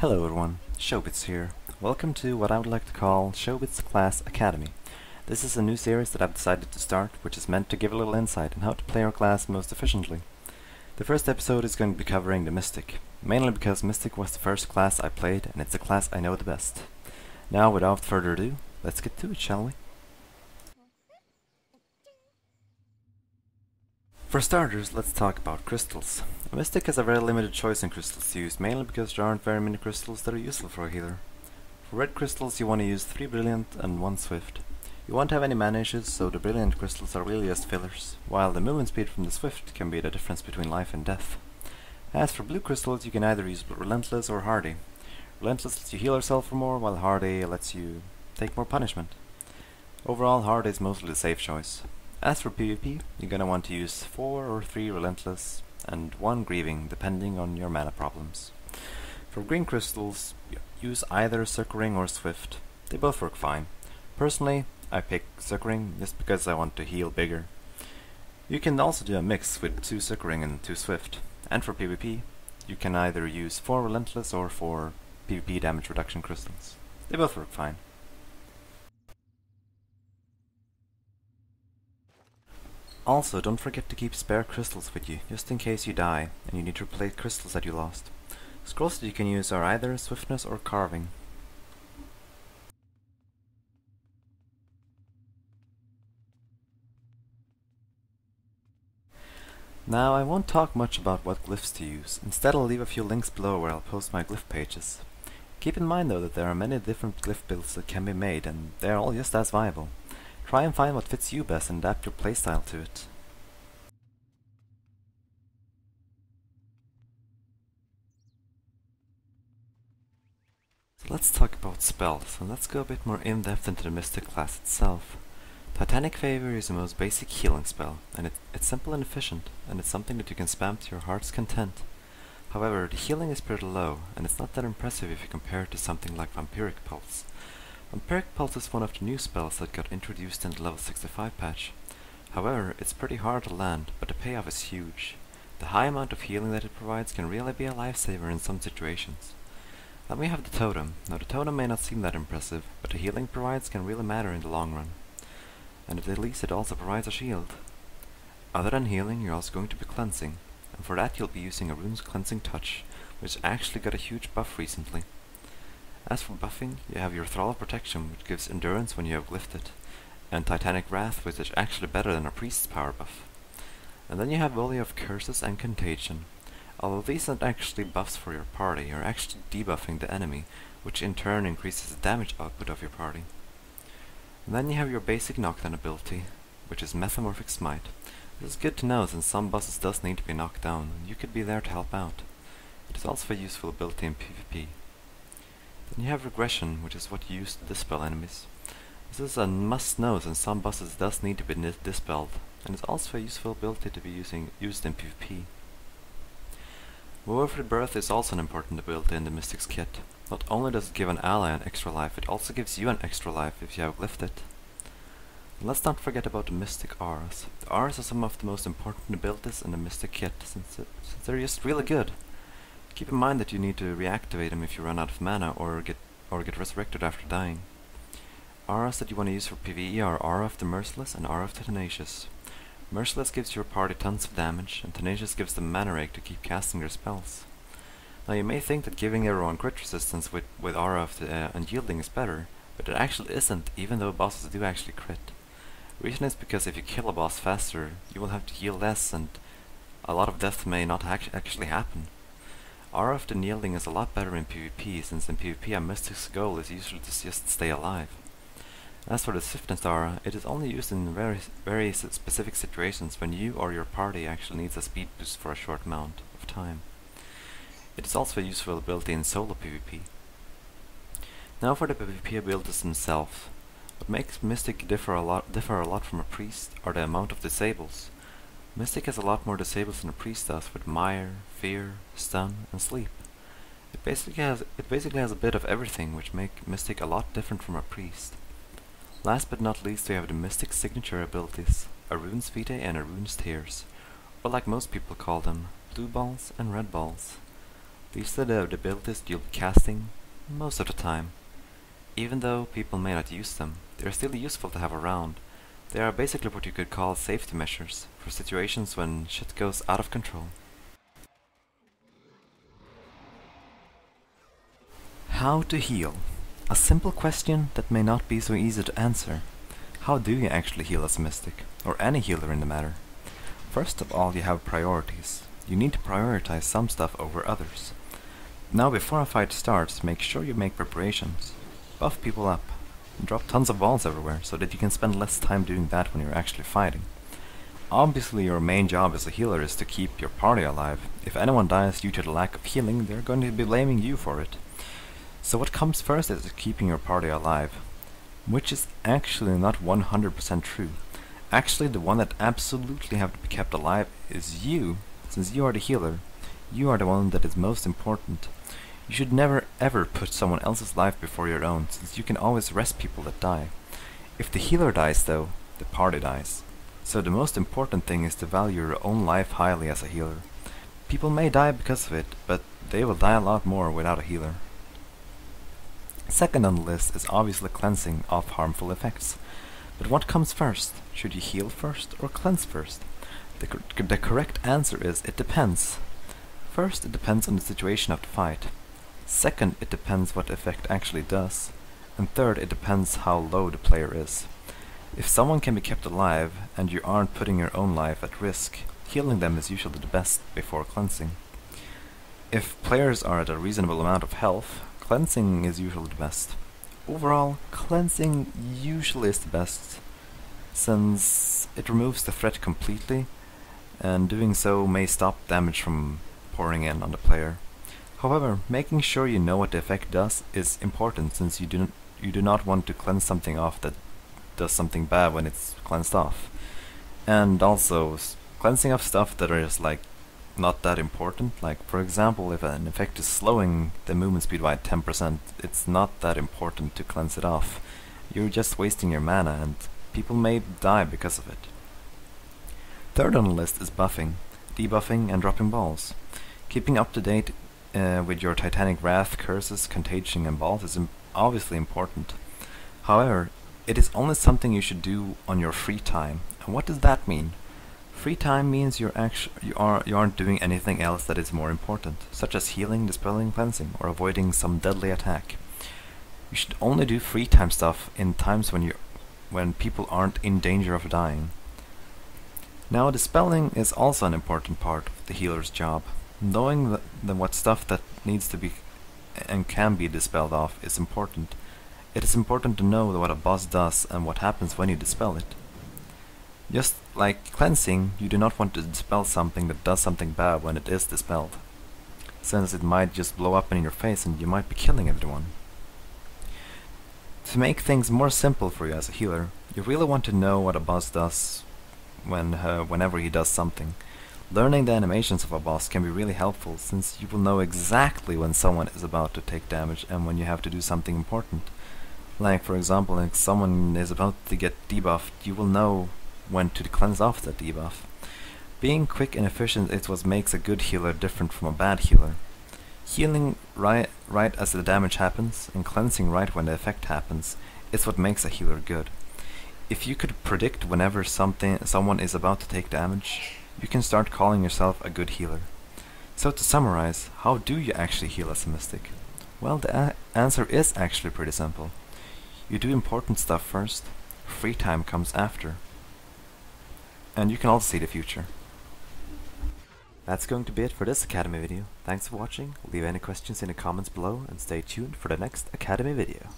Hello everyone, Chobits here. Welcome to what I would like to call Chobits Class Academy. This is a new series that I've decided to start, which is meant to give a little insight on how to play our class most efficiently. The first episode is going to be covering the Mystic, mainly because Mystic was the first class I played and it's the class I know the best. Now without further ado, let's get to it, shall we? For starters, let's talk about crystals. A Mystic has a very limited choice in crystals to use, mainly because there aren't very many crystals that are useful for a healer. For red crystals you want to use 3 brilliant and 1 swift. You won't have any mana issues, so the brilliant crystals are really just fillers, while the movement speed from the swift can be the difference between life and death. As for blue crystals, you can either use relentless or hardy. Relentless lets you heal yourself for more, while hardy lets you take more punishment. Overall, hardy is mostly the safe choice. As for PvP, you're gonna want to use 4 or 3 relentless and 1 grieving, depending on your mana problems. For green crystals, use either succoring or swift. They both work fine. Personally, I pick succoring just because I want to heal bigger. You can also do a mix with 2 succoring and 2 swift. And for PvP, you can either use 4 relentless or 4 PvP damage reduction crystals. They both work fine. Also, don't forget to keep spare crystals with you, just in case you die and you need to replace crystals that you lost. Scrolls that you can use are either swiftness or carving. Now, I won't talk much about what glyphs to use. Instead, I'll leave a few links below where I'll post my glyph pages. Keep in mind though that there are many different glyph builds that can be made, and they're all just as viable. Try and find what fits you best and adapt your playstyle to it. So let's talk about spells, and let's go a bit more in-depth into the Mystic class itself. Titanic Favor is the most basic healing spell, and it's simple and efficient, and it's something that you can spam to your heart's content. However, the healing is pretty low, and it's not that impressive if you compare it to something like Vampiric Pulse. Vampiric Pulse is one of the new spells that got introduced in the level 65 patch. However, it's pretty hard to land, but the payoff is huge. The high amount of healing that it provides can really be a lifesaver in some situations. Then we have the Totem. Now the Totem may not seem that impressive, but the healing it provides can really matter in the long run. And at least it also provides a shield. Other than healing, you're also going to be cleansing, and for that you'll be using a Rune's Cleansing Touch, which actually got a huge buff recently. As for buffing, you have your Thrall of Protection, which gives endurance when you have glyphed it, and Titanic Wrath, which is actually better than a Priest's power buff. And then you have Volley of Curses and Contagion. Although these aren't actually buffs for your party, you're actually debuffing the enemy, which in turn increases the damage output of your party. And then you have your basic knockdown ability, which is Metamorphic Smite. This is good to know since some bosses does need to be knocked down, and you could be there to help out. It is also a useful ability in PvP. Then you have Regression, which is what you use to dispel enemies. This is a must-know since some bosses does need to be dispelled, and it's also a useful ability to be used in PvP. Woe of Rebirth is also an important ability in the Mystic's kit. Not only does it give an ally an extra life, it also gives you an extra life if you have glyphed it. And let's not forget about the Mystic auras. The auras are some of the most important abilities in the Mystic kit, since they're just really good. Keep in mind that you need to reactivate them if you run out of mana or get resurrected after dying. Auras that you want to use for PvE are Aura of the Merciless and Aura of the Tenacious. Merciless gives your party tons of damage, and Tenacious gives them mana rake to keep casting their spells. Now you may think that giving everyone crit resistance with Aura of the Unyielding is better, but it actually isn't, even though bosses do actually crit. The reason is because if you kill a boss faster, you will have to heal less, and a lot of death may not actually happen. Aura of the Unyielding is a lot better in PvP, since in PvP a Mystic's goal is usually to just stay alive. As for the Swiftness Aura, it is only used in very specific situations when you or your party actually needs a speed boost for a short amount of time. It is also a useful ability in solo PvP. Now for the PvP abilities themselves. What makes Mystic differ a lot from a Priest are the amount of disables. Mystic has a lot more disables than a Priest does, with Mire, Fear, Stun, and Sleep. It basically has a bit of everything, which make Mystic a lot different from a Priest. Last but not least, we have the Mystic signature abilities, a Rune's Vitae and a Rune's Tears, or like most people call them, blue balls and red balls. These are the abilities you'll be casting most of the time. Even though people may not use them, they are still useful to have around. They are basically what you could call safety measures for situations when shit goes out of control. How to heal? A simple question that may not be so easy to answer. How do you actually heal as a mystic, or any healer in the matter? First of all, you have priorities. You need to prioritize some stuff over others. Now before a fight starts, make sure you make preparations. Buff people up. Drop tons of balls everywhere so that you can spend less time doing that when you're actually fighting. Obviously your main job as a healer is to keep your party alive. If anyone dies due to the lack of healing, they're going to be blaming you for it. So what comes first is keeping your party alive. Which is actually not 100% true. Actually the one that absolutely have to be kept alive is you. Since you are the healer, you are the one that is most important. You should never ever put someone else's life before your own, since you can always rest people that die. If the healer dies though, the party dies. So the most important thing is to value your own life highly as a healer. People may die because of it, but they will die a lot more without a healer. Second on the list is obviously cleansing of harmful effects. But what comes first? Should you heal first or cleanse first? The correct answer is it depends. First, it depends on the situation of the fight. Second, it depends what the effect actually does. And third, it depends how low the player is. If someone can be kept alive, and you aren't putting your own life at risk, healing them is usually the best before cleansing. If players are at a reasonable amount of health, cleansing is usually the best. Overall, cleansing usually is the best, since it removes the threat completely, and doing so may stop damage from pouring in on the player. However, making sure you know what the effect does is important, since you do not want to cleanse something off that does something bad when it's cleansed off. And also, cleansing off stuff that is like not that important, like for example if an effect is slowing the movement speed by 10%, it's not that important to cleanse it off. You're just wasting your mana and people may die because of it. Third on the list is buffing, debuffing and dropping balls. Keeping up to date with your Titanic Wrath, Curses, Contagion and balls is obviously important. However, it is only something you should do on your free time. And what does that mean? Free time means you aren't doing anything else that is more important, such as healing, dispelling, cleansing, or avoiding some deadly attack. You should only do free time stuff in times when people aren't in danger of dying. Now, dispelling is also an important part of the healer's job. Knowing what stuff that needs to be and can be dispelled off is important. It is important to know what a boss does and what happens when you dispel it. Just like cleansing, you do not want to dispel something that does something bad when it is dispelled, since it might just blow up in your face and you might be killing everyone. To make things more simple for you as a healer, you really want to know what a boss does whenever he does something. Learning the animations of a boss can be really helpful, since you will know exactly when someone is about to take damage and when you have to do something important. Like for example, if someone is about to get debuffed, you will know when to cleanse off that debuff. Being quick and efficient is what makes a good healer different from a bad healer. Healing right as the damage happens, and cleansing right when the effect happens, is what makes a healer good. If you could predict whenever someone is about to take damage, you can start calling yourself a good healer. So to summarize, how do you actually heal as a mystic? Well, the answer is actually pretty simple. You do important stuff first, free time comes after. And you can also see the future. That's going to be it for this Academy video. Thanks for watching, leave any questions in the comments below and stay tuned for the next Academy video.